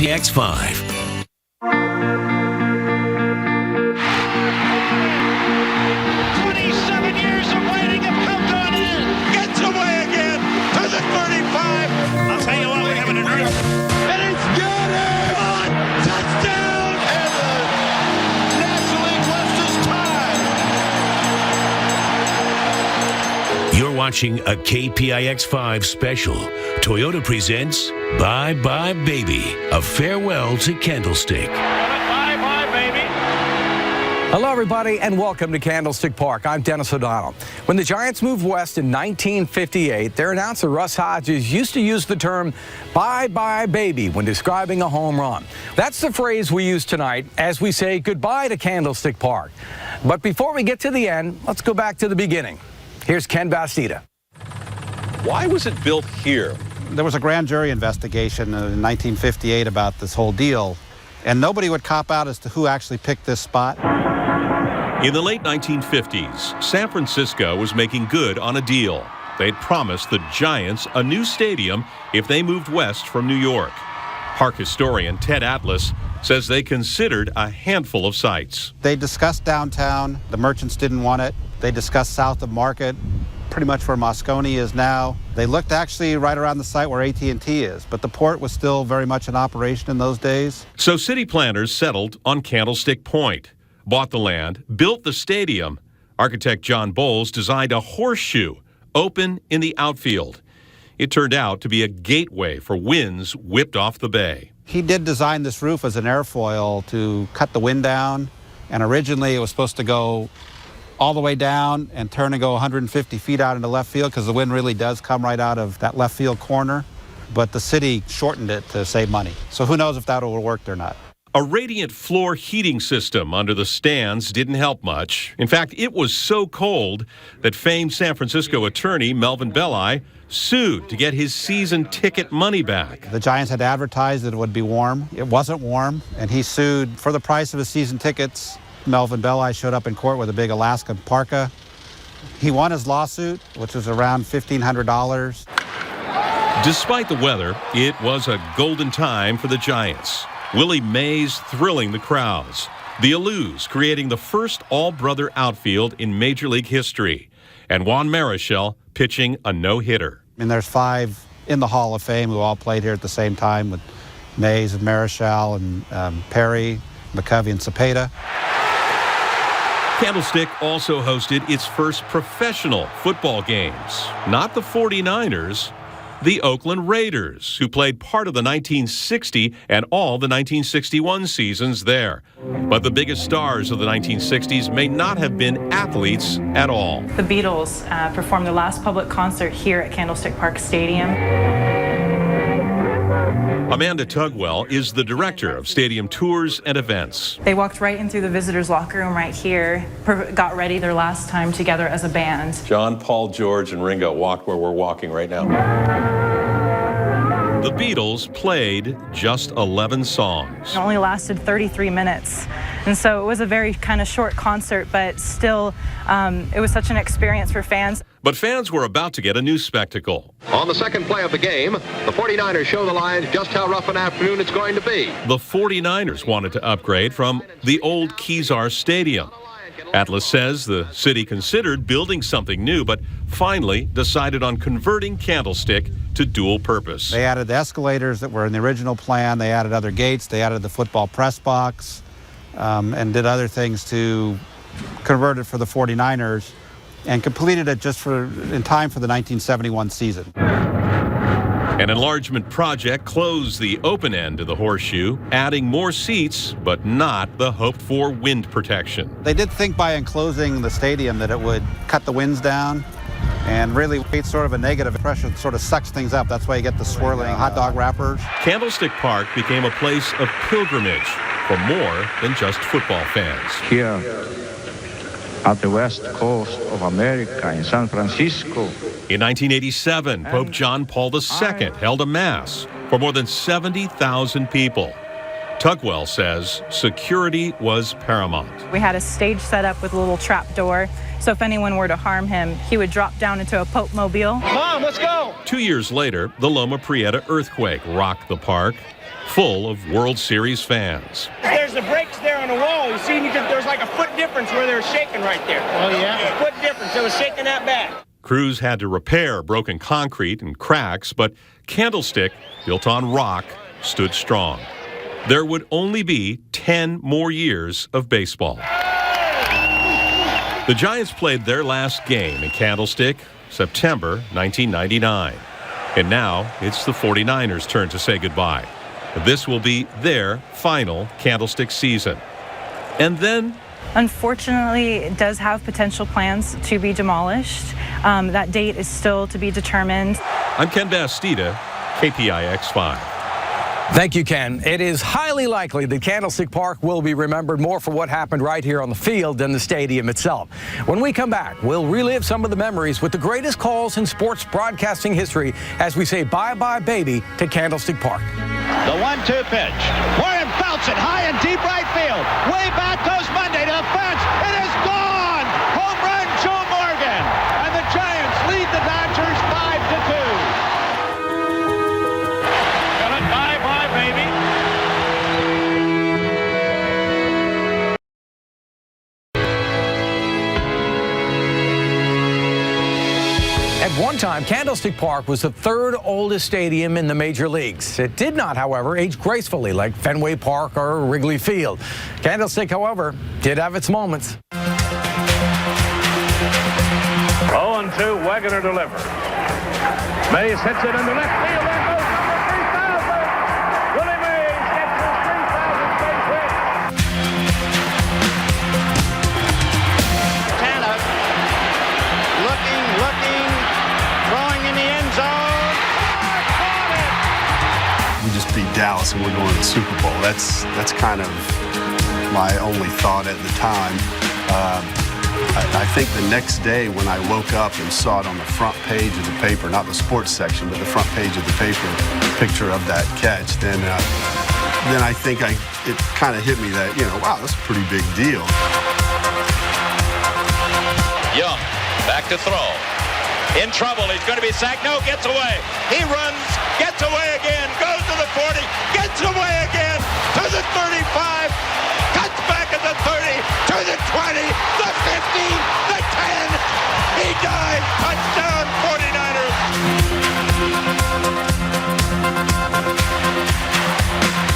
KPIX5. 27 years of waiting have come to an end. Gets away again to the 35. I'll tell you what, we have an earth. And it's got it on. Touchdown. And the National League West is tied. You're watching a KPIX5 special. Toyota presents Bye Bye Baby, a farewell to Candlestick. Bye-bye, baby. Hello, everybody, and welcome to Candlestick Park. I'm Dennis O'Donnell. When the Giants moved west in 1958, their announcer, Russ Hodges, used to use the term bye-bye baby when describing a home run. That's the phrase we use tonight as we say goodbye to Candlestick Park. But before we get to the end, let's go back to the beginning. Here's Ken Bastida. Why was it built here? There was a grand jury investigation in 1958 about this whole deal, and nobody would cop out as to who actually picked this spot. In the late 1950s, San Francisco was making good on a deal. They'd promised the Giants a new stadium if they moved west from New York. Park historian Ted Atlas says they considered a handful of sites. They discussed downtown. The merchants didn't want it. They discussed south of Market, pretty much where Moscone is now. They looked actually right around the site where AT&T is, but the port was still very much in operation in those days. So city planners settled on Candlestick Point, bought the land, built the stadium. Architect John Bowles designed a horseshoe open in the outfield. It turned out to be a gateway for winds whipped off the bay. He did design this roof as an airfoil to cut the wind down, and originally it was supposed to go all the way down and turn and go 150 feet out into left field because the wind really does come right out of that left field corner. But the city shortened it to save money. So who knows if that will work or not. A radiant floor heating system under the stands didn't help much. In fact, it was so cold that famed San Francisco attorney Melvin Belli sued to get his season ticket money back. The Giants had advertised that it would be warm. It wasn't warm, and he sued for the price of his season tickets. Melvin Belli showed up in court with a big Alaskan parka. He won his lawsuit, which was around $1,500. Despite the weather, it was a golden time for the Giants. Willie Mays thrilling the crowds. The Alous creating the first all-brother outfield in Major League history. And Juan Marichal pitching a no-hitter. I mean, there's 5 in the Hall of Fame who all played here at the same time with Mays and Marichal and Perry, McCovey, and Cepeda. Candlestick also hosted its first professional football games. Not the 49ers, the Oakland Raiders, who played part of the 1960 and all the 1961 seasons there. But the biggest stars of the 1960s may not have been athletes at all. The Beatles performed their last public concert here at Candlestick Park Stadium. Amanda Tugwell is the director of stadium tours and events. They walked right in through the visitors' locker room right here, got ready their last time together as a band. John, Paul, George, and Ringo walked where we're walking right now. The Beatles played just 11 songs. It only lasted 33 minutes. And so it was a very kind of short concert, but still, it was such an experience for fans. But fans were about to get a new spectacle. On the second play of the game, the 49ers show the Lions just how rough an afternoon it's going to be. The 49ers wanted to upgrade from the old Kezar Stadium. Atlas says the city considered building something new, but finally decided on converting Candlestick to dual purpose. They added the escalators that were in the original plan. They added other gates. They added the football press box and did other things to convert it for the 49ers and completed it just in time for the 1971 season. An enlargement project closed the open end of the horseshoe, adding more seats, but not the hoped-for wind protection. They did think by enclosing the stadium that it would cut the winds down and really create sort of a negative pressure that sort of sucks things up. That's why you get the swirling hot dog wrappers. Candlestick Park became a place of pilgrimage for more than just football fans. Here at the west coast of America in San Francisco. In 1987, Pope John Paul II held a mass for more than 70,000 people. Tugwell says security was paramount. We had a stage set up with a little trap door, so if anyone were to harm him, he would drop down into a Pope mobile. Mom, let's go! 2 years later, the Loma Prieta earthquake rocked the park. full of World Series fans. There's the breaks there on the wall. You see, there's like a foot difference where they were shaking right there. Oh, yeah? A foot difference. It was shaking that bad. Crews had to repair broken concrete and cracks, but Candlestick, built on rock, stood strong. There would only be 10 more years of baseball. The Giants played their last game in Candlestick, September 1999. And now it's the 49ers' turn to say goodbye. This will be their final Candlestick season. And then, unfortunately, it does have potential plans to be demolished. That date is still to be determined. I'm Ken Bastida, KPIX 5. Thank you, Ken. It is highly likely that Candlestick Park will be remembered more for what happened right here on the field than the stadium itself. When we come back, we'll relive some of the memories with the greatest calls in sports broadcasting history as we say bye-bye, baby, to Candlestick Park. The 1-2 pitch. Warren belts it high and deep right field. Way back goes Monday to the fence. It is gone. Home run, Joe Morgan. And the Giants lead the Dodgers 5-2. Bye-bye, baby. At one time, Candlestick Park was the third oldest stadium in the major leagues. It did not, however, age gracefully like Fenway Park or Wrigley Field. Candlestick, however, did have its moments. 0-2, Wagoner delivers. Mays hits it in the left field. There goes number 3,000. Willie Mays gets his 3,000th base hit. Tanner looking, throwing in the end zone. Caught it. We just beat Dallas and we're going to the Super Bowl. That's kind of my only thought at the time. I think the next day when I woke up and saw it on the front page of the paper, not the sports section, but the front page of the paper, picture of that catch, then I think it kind of hit me that, wow, that's a pretty big deal. Young, back to throw. In trouble, he's going to be sacked. No, gets away. He runs, gets away again, goes to the 40, gets away again, to the 35, cuts back at the 30, to the 20, the 15, the 10. He dives, touchdown 49ers.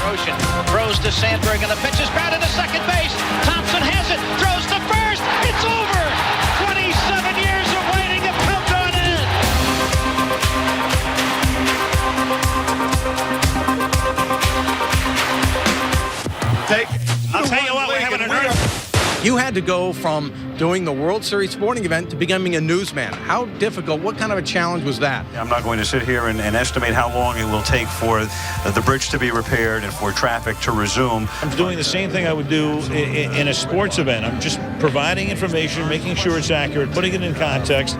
Roshan throws to Sandberg, and the pitch is grounded to second base. Thompson has it, throws to first. It's over. 27 years of waiting have come to an end. I'll tell you what, we haven't heard. You had to go from doing the World Series sporting event to becoming a newsman. How difficult, what kind of a challenge was that? I'm not going to sit here and estimate how long it will take for the bridge to be repaired and for traffic to resume. I'm doing the same thing I would do in a sports event. I'm just providing information, making sure it's accurate, putting it in context,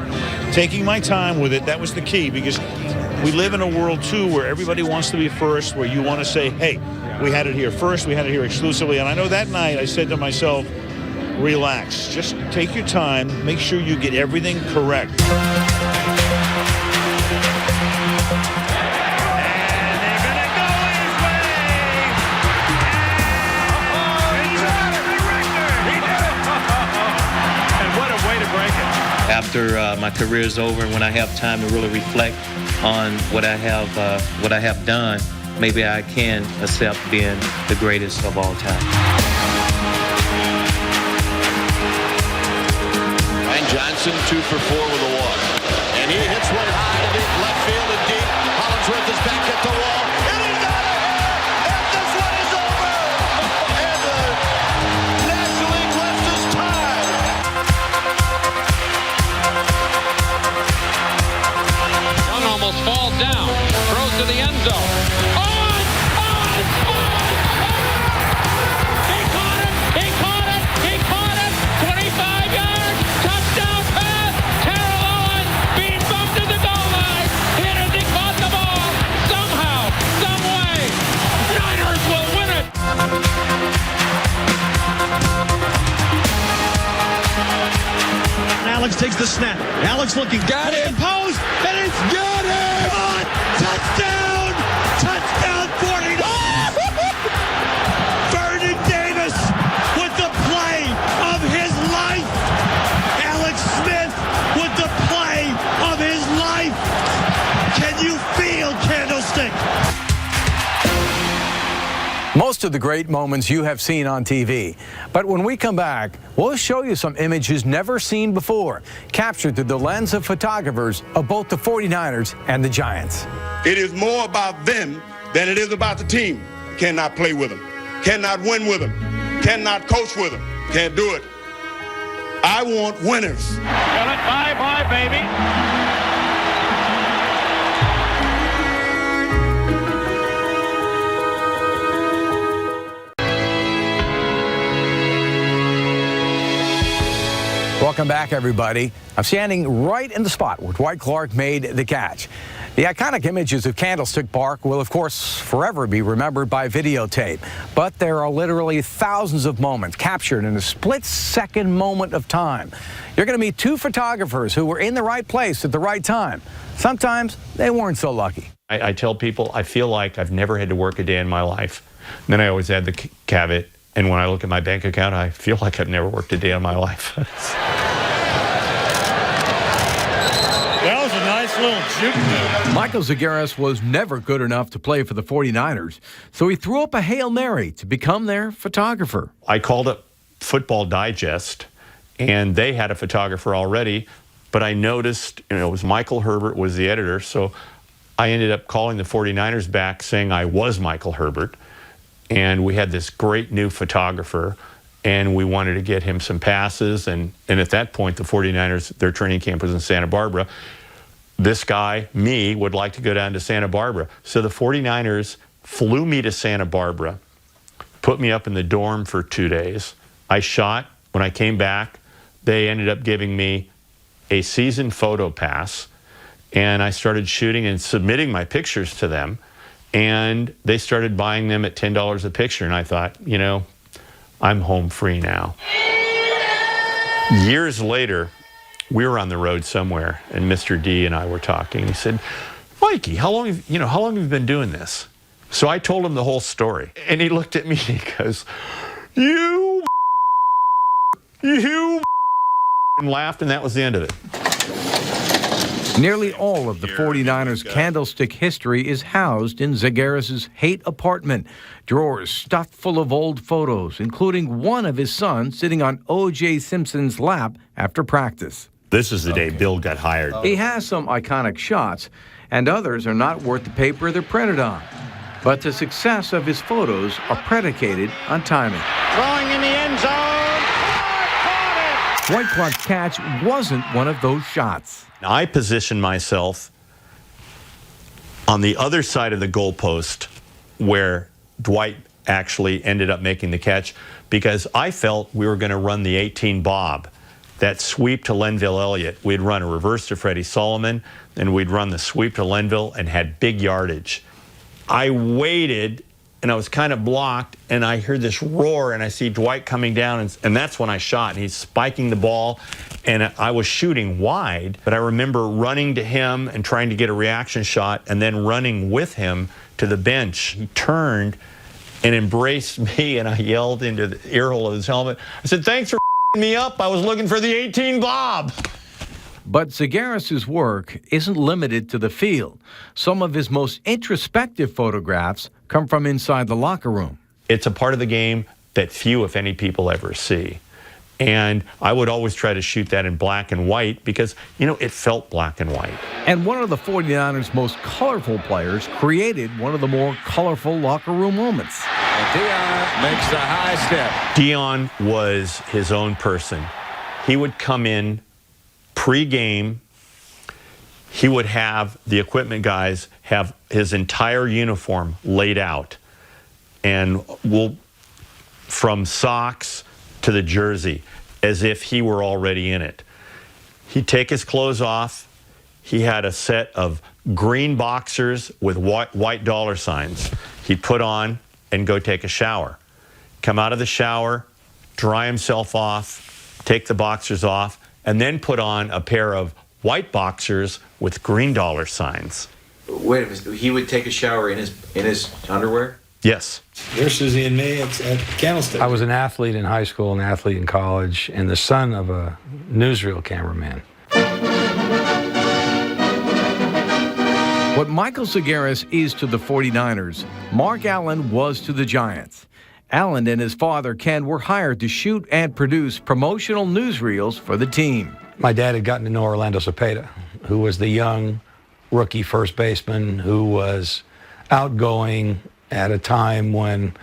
taking my time with it. That was the key, because we live in a world, too, where everybody wants to be first, where you want to say, hey, we had it here first, we had it here exclusively. And I know that night I said to myself, relax, just take your time, make sure you get everything correct. After my career is over and when I have time to really reflect on what I have done, maybe I can accept being the greatest of all time. Ryan Johnson 2 for 4 with a walk, and he hits one high to deep left field and deep. Hollingsworth is back at the wall. And he's out of here, and this one is over. And the National League West is tied. Young almost falls down, throws to the end zone. He caught it, 25 yards, touchdown pass. Terrell Owens being bumped to the goal line. Hit as he caught the ball. Somehow, some way, Niners will win it. Alex takes the snap. Alex looking. Got it. Pose. And it's got it. Touchdown. Touchdown 49. Most of the great moments you have seen on TV. But when we come back, we'll show you some images never seen before, captured through the lens of photographers of both the 49ers and the Giants. It is more about them than it is about the team. Cannot play with them. Cannot win with them. Cannot coach with them. Can't do it. I want winners. Tell it, bye-bye, baby. Welcome back, everybody. I'm standing right in the spot where Dwight Clark made the catch. The iconic images of Candlestick Park will, of course, forever be remembered by videotape. But there are literally thousands of moments captured in a split-second moment of time. You're going to meet two photographers who were in the right place at the right time. Sometimes they weren't so lucky. I tell people I feel like I've never had to work a day in my life. And then I always add the caveat, and when I look at my bank account, I feel like I've never worked a day in my life. That was a nice little juke move. Michael Zagaris was never good enough to play for the 49ers, so he threw up a Hail Mary to become their photographer. I called up Football Digest, and they had a photographer already, but I noticed, it was Michael Herbert was the editor, so I ended up calling the 49ers back saying I was Michael Herbert, and we had this great new photographer, and we wanted to get him some passes, and at that point, the 49ers, their training camp was in Santa Barbara. This guy, me, would like to go down to Santa Barbara. So the 49ers flew me to Santa Barbara, put me up in the dorm for 2 days. I shot. When I came back, they ended up giving me a season photo pass, and I started shooting and submitting my pictures to them, and they started buying them at $10 a picture, and I thought, you know, I'm home free now. Years later, we were on the road somewhere, and Mr. D and I were talking. He said, Mikey, how long have you been doing this? So I told him the whole story, and he looked at me and he goes, you and laughed, and that was the end of it. Nearly all of the 49ers' Candlestick history is housed in Zagaris' Haight apartment. Drawers stuffed full of old photos, including one of his sons sitting on O.J. Simpson's lap after practice. This is the day Bill got hired. He has some iconic shots, and others are not worth the paper they're printed on. But the success of his photos are predicated on timing. Throwing in the end zone. Caught it. Dwight Clark's catch wasn't one of those shots. I positioned myself on the other side of the goalpost where Dwight actually ended up making the catch because I felt we were going to run the 18 bob, that sweep to Lenville Elliott. We'd run a reverse to Freddie Solomon, and we'd run the sweep to Lenville and had big yardage. I waited, and I was kind of blocked, and I heard this roar, and I see Dwight coming down, and that's when I shot. And he's spiking the ball, and I was shooting wide, but I remember running to him and trying to get a reaction shot, and then running with him to the bench. He turned and embraced me, and I yelled into the ear hole of his helmet. I said, thanks for me up. I was looking for the 18 bob. But Zagaris' work isn't limited to the field. Some of his most introspective photographs come from inside the locker room. It's a part of the game that few, if any, people ever see. And I would always try to shoot that in black and white because, you know, it felt black and white. And one of the 49ers' most colorful players created one of the more colorful locker room moments. Dion makes the high step. Dion was his own person. He would come in pre-game. He would have the equipment guys have his entire uniform laid out, and from socks to the jersey, as if he were already in it. He'd take his clothes off. He had a set of green boxers with white dollar signs. He'd put on and go take a shower. Come out of the shower, dry himself off, take the boxers off, and then put on a pair of white boxers with green dollar signs. Wait a minute, he would take a shower in his underwear? Yes. There's Susie and me at Candlestick. I was an athlete in high school, an athlete in college, and the son of a newsreel cameraman. What Michael Segaris is to the 49ers, Mark Allen was to the Giants. Allen and his father, Ken, were hired to shoot and produce promotional newsreels for the team. My dad had gotten to know Orlando Cepeda, who was the young rookie first baseman who was outgoing at a time when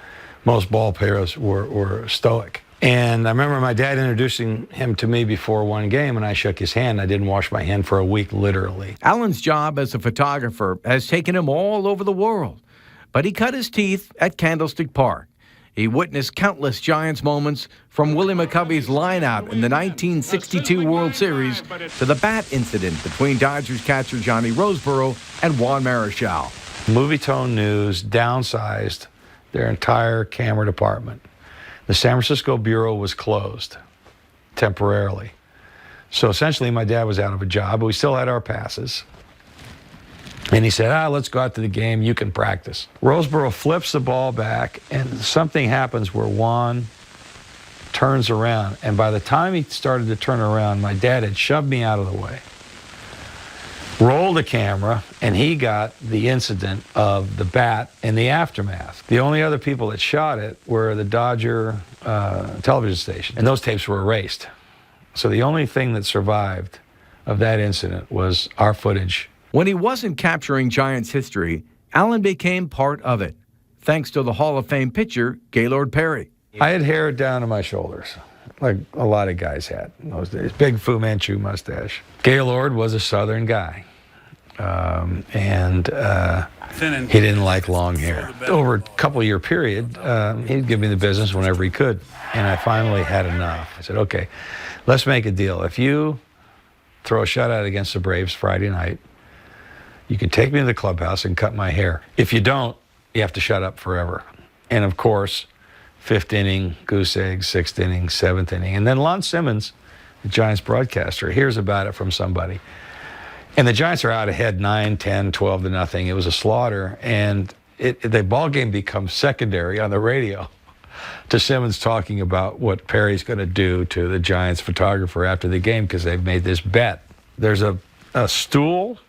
most ball players were stoic. And I remember my dad introducing him to me before one game, and I shook his hand. I didn't wash my hand for a week, literally. Allen's job as a photographer has taken him all over the world, but he cut his teeth at Candlestick Park. He witnessed countless Giants moments, from Willie McCovey's lineout in the 1962 World Series to the bat incident between Dodgers catcher Johnny Roseboro and Juan Marichal. Movietone News downsized their entire camera department. The San Francisco Bureau was closed temporarily. So essentially my dad was out of a job, but we still had our passes. And he said, let's go out to the game, you can practice. Roseboro flips the ball back, and something happens where Juan turns around. And by the time he started to turn around, my dad had shoved me out of the way, rolled the camera, and he got the incident of the bat and the aftermath. The only other people that shot it were the Dodger television station, and those tapes were erased. So the only thing that survived of that incident was our footage. When he wasn't capturing Giants history, Allen became part of it, thanks to the Hall of Fame pitcher, Gaylord Perry. I had hair down to my shoulders, like a lot of guys had in those days. Big Fu Manchu mustache. Gaylord was a Southern guy, and he didn't like long hair. Over a couple-year period, he'd give me the business whenever he could, and I finally had enough. I said, okay, let's make a deal. If you throw a shutout against the Braves Friday night, you can take me to the clubhouse and cut my hair. If you don't, you have to shut up forever. And of course, 5th inning, goose egg, 6th inning, 7th inning. And then Lon Simmons, the Giants broadcaster, hears about it from somebody. And the Giants are out ahead 9, 10, 12 to nothing. It was a slaughter. And the ball game becomes secondary on the radio to Simmons talking about what Perry's going to do to the Giants photographer after the game because they've made this bet. There's a stool,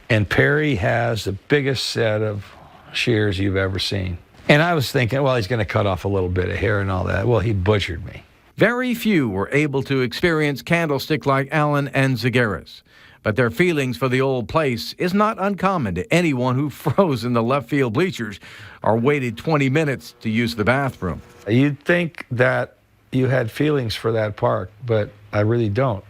and Perry has the biggest set of shears you've ever seen. And I was thinking, well, he's going to cut off a little bit of hair and all that. Well, he butchered me. Very few were able to experience Candlestick like Allen and Segaris. But their feelings for the old place is not uncommon to anyone who froze in the left field bleachers or waited 20 minutes to use the bathroom. You'd think that you had feelings for that park, but I really don't.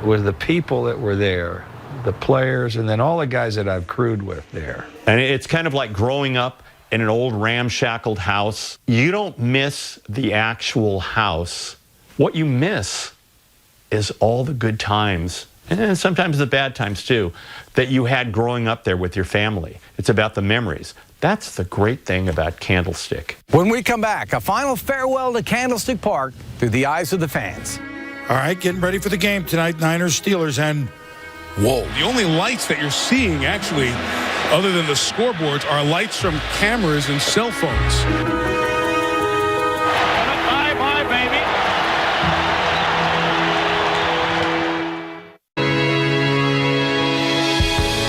It was the people that were there, the players, and then all the guys that I've crewed with there. And it's kind of like growing up in an old ramshackled house. You don't miss the actual house. What you miss is all the good times, and sometimes the bad times too, that you had growing up there with your family. It's about the memories. That's the great thing about Candlestick. When we come back, a final farewell to Candlestick Park through the eyes of the fans. All right, getting ready for the game tonight, Niners, Steelers, and whoa. The only lights that you're seeing, actually, other than the scoreboards, are lights from cameras and cell phones. Bye-bye, baby.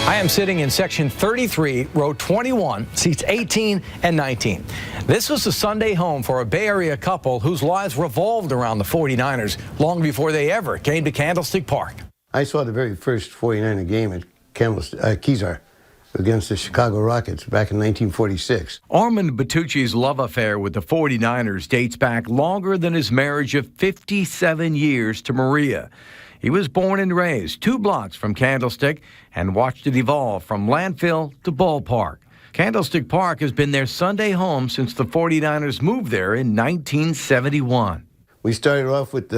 I am sitting in section 33, row 21, seats 18 and 19. This was a Sunday home for a Bay Area couple whose lives revolved around the 49ers long before they ever came to Candlestick Park. I saw the very first 49er game at Kezar against the Chicago Rockets back in 1946. Armand Bertucci's love affair with the 49ers dates back longer than his marriage of 57 years to Maria. He was born and raised 2 blocks from Candlestick and watched it evolve from landfill to ballpark. Candlestick Park has been their Sunday home since the 49ers moved there in 1971. We started off with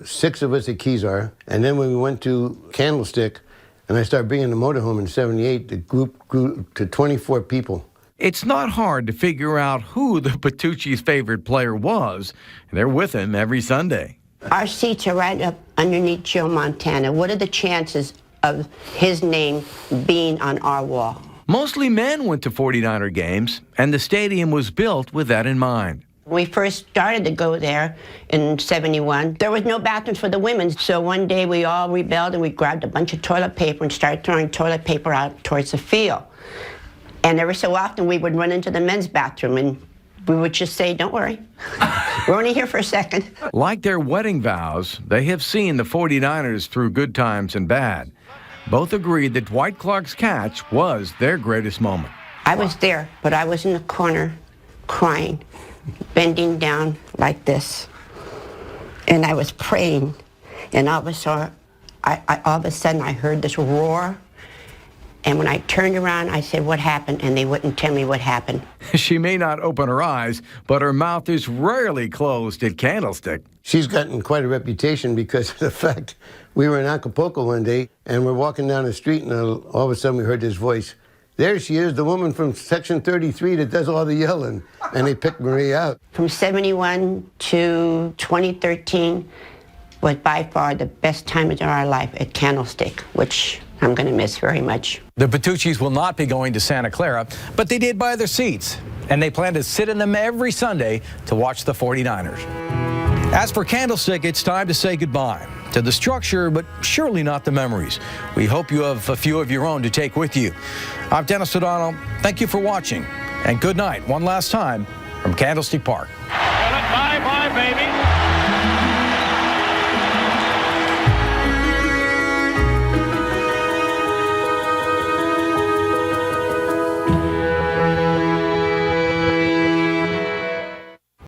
6 of us at Kezar, and then when we went to Candlestick, and I started bringing the motorhome in 78, the group grew to 24 people. It's not hard to figure out who the Bertucci's favorite player was. They're with him every Sunday. Our seats are right up underneath Joe Montana. What are the chances of his name being on our wall? Mostly men went to 49er games, and the stadium was built with that in mind. When we first started to go there in '71, there was no bathrooms for the women. So one day we all rebelled and we grabbed a bunch of toilet paper and started throwing toilet paper out towards the field. And every so often we would run into the men's bathroom and we would just say, don't worry, we're only here for a second. Like their wedding vows, they have seen the 49ers through good times and bad. Both agreed that Dwight Clark's catch was their greatest moment. I was there, but I was in the corner crying, bending down like this. And I was praying, and all of a sudden I heard this roar. And when I turned around, I said, what happened? And they wouldn't tell me what happened. She may not open her eyes, but her mouth is rarely closed at Candlestick. She's gotten quite a reputation because of the fact we were in Acapulco one day, and we're walking down the street, and all of a sudden we heard this voice. There she is, the woman from Section 33 that does all the yelling. And they picked Marie out. From '71 to 2013 was by far the best time of our life at Candlestick, which I'm going to miss very much. The Petrucci's will not be going to Santa Clara, but they did buy their seats, and they plan to sit in them every Sunday to watch the 49ers. As for Candlestick, it's time to say goodbye to the structure, but surely not the memories. We hope you have a few of your own to take with you. I'm Dennis O'Donnell. Thank you for watching, and good night one last time from Candlestick Park. Bye-bye, baby.